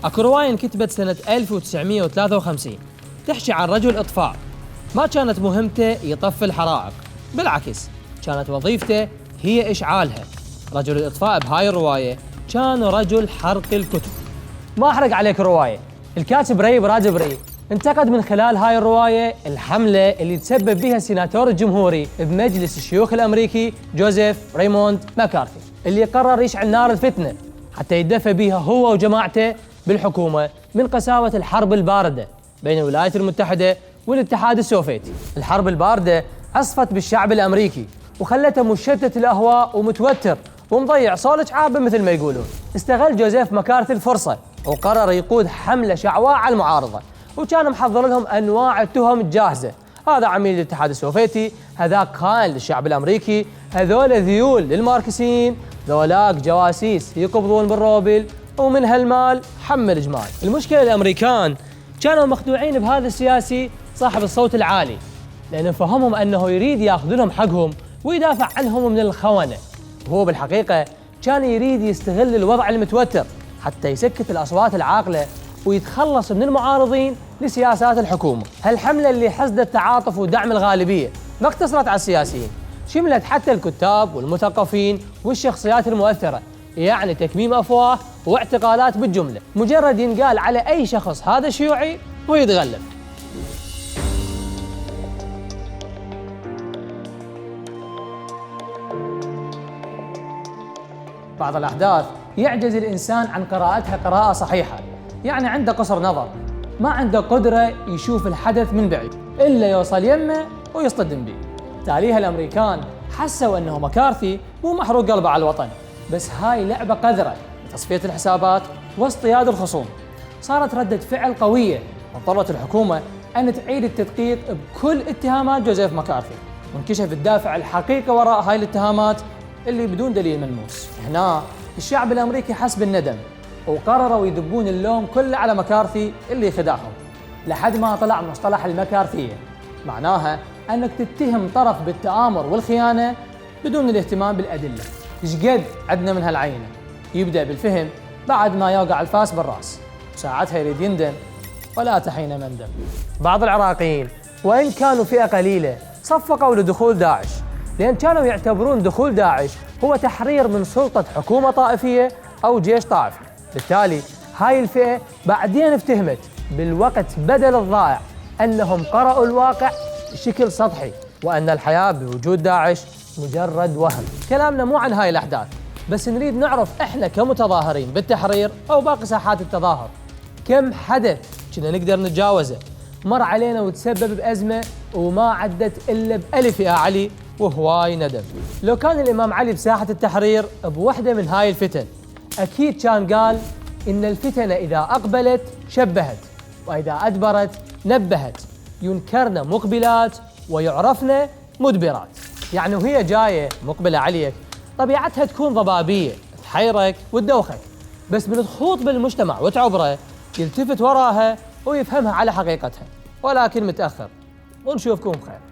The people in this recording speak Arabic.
اكو رواية انكتبت سنة 1953 تحكي عن رجل إطفاء ما كانت مهمته يطفي الحرائق، بالعكس كانت وظيفته هي إشعالها. رجل الإطفاء بهاي الرواية كان رجل حرق الكتب. ما أحرق عليك الرواية، الكاتب راي برادبري انتقد من خلال هاي الرواية الحملة اللي تسبب بها السيناتور الجمهوري بمجلس الشيوخ الأمريكي جوزيف ريموند ماكارثي، اللي قرر يشعل نار الفتنة حتى يدفع بها هو وجماعته بالحكومة من قساوة الحرب الباردة بين الولايات المتحدة والاتحاد السوفيتي. الحرب الباردة عصفت بالشعب الأمريكي وخلته مشتت الأهواء ومتوتر ومضيع صولج عابه مثل ما يقولون. استغل جوزيف ماكارثي الفرصة وقرر يقود حملة شعواء على المعارضة، وكان محضر لهم أنواع التهم الجاهزة. هذا عميل الاتحاد السوفيتي، هذاك خائن للشعب الأمريكي، هذول ذيول للماركسيين، ذولاك جواسيس يقبضون بالروبل ومن هالمال حمل جمال. المشكلة الأمريكان كانوا مخدوعين بهذا السياسي صاحب الصوت العالي، لأن فهمهم أنه يريد يأخذ لهم حقهم ويدافع عنهم من الخونة، وهو بالحقيقة كان يريد يستغل الوضع المتوتر حتى يسكت الأصوات العاقلة ويتخلص من المعارضين لسياسات الحكومة. هالحملة اللي حصدت تعاطف ودعم الغالبية ما اقتصرت على السياسيين، شملت حتى الكتاب والمثقفين والشخصيات المؤثرة، يعني تكميم أفواه واعتقالات بالجملة. مجرد ينقال على أي شخص هذا شيوعي ويتغلب. بعض الأحداث يعجز الإنسان عن قراءتها قراءة صحيحة، يعني عنده قصر نظر، ما عنده قدرة يشوف الحدث من بعيد إلا يوصل يمه ويصطدم به. تاليها الأمريكان حسوا أنه مكارثي مو محروق قلبه على الوطن، بس هاي لعبة قذرة لتصفية الحسابات واصطياد الخصوم. صارت ردة فعل قوية واضطرت الحكومة أن تعيد التدقيق بكل اتهامات جوزيف مكارثي، وانكشف الدافع الحقيقي وراء هاي الاتهامات اللي بدون دليل ملموس. هنا الشعب الأمريكي حس بالندم وقرروا يدبون اللوم كله على مكارثي اللي خدعهم، لحد ما طلع مصطلح المكارثية، معناها أنك تتهم طرف بالتآمر والخيانة بدون الاهتمام بالأدلة. شقد عندنا من هالعينة يبدأ بالفهم بعد ما يوقع الفاس بالرأس، ساعتها يريد يندم ولا تحين مندم. بعض العراقيين وإن كانوا فئة قليلة صفقوا لدخول داعش، لأن كانوا يعتبرون دخول داعش هو تحرير من سلطة حكومة طائفية أو جيش طائفي. بالتالي هاي الفئة بعدين افتهمت بالوقت بدل الضائع أنهم قرأوا الواقع بشكل سطحي، وأن الحياة بوجود داعش مجرد وهم. كلامنا مو عن هاي الأحداث، بس نريد نعرف إحنا كمتظاهرين بالتحرير أو باقي ساحات التظاهر كم حدث كنا نقدر نتجاوزه مر علينا وتسبب بأزمة وما عدت إلا بألف يا علي وهواي ندم. لو كان الإمام علي بساحة التحرير بوحدة من هاي الفتن أكيد كان قال إن الفتن إذا أقبلت شبهت وإذا أدبرت نبهت، ينكرن مقبلات ويعرفن مدبرات. يعني وهي جاية مقبلة عليك طبيعتها تكون ضبابية تحيرك وتدوخك، بس من تخوض بالمجتمع وتعبره يلتفت وراها ويفهمها على حقيقتها. ولكن متأخر، ونشوفكم بخير.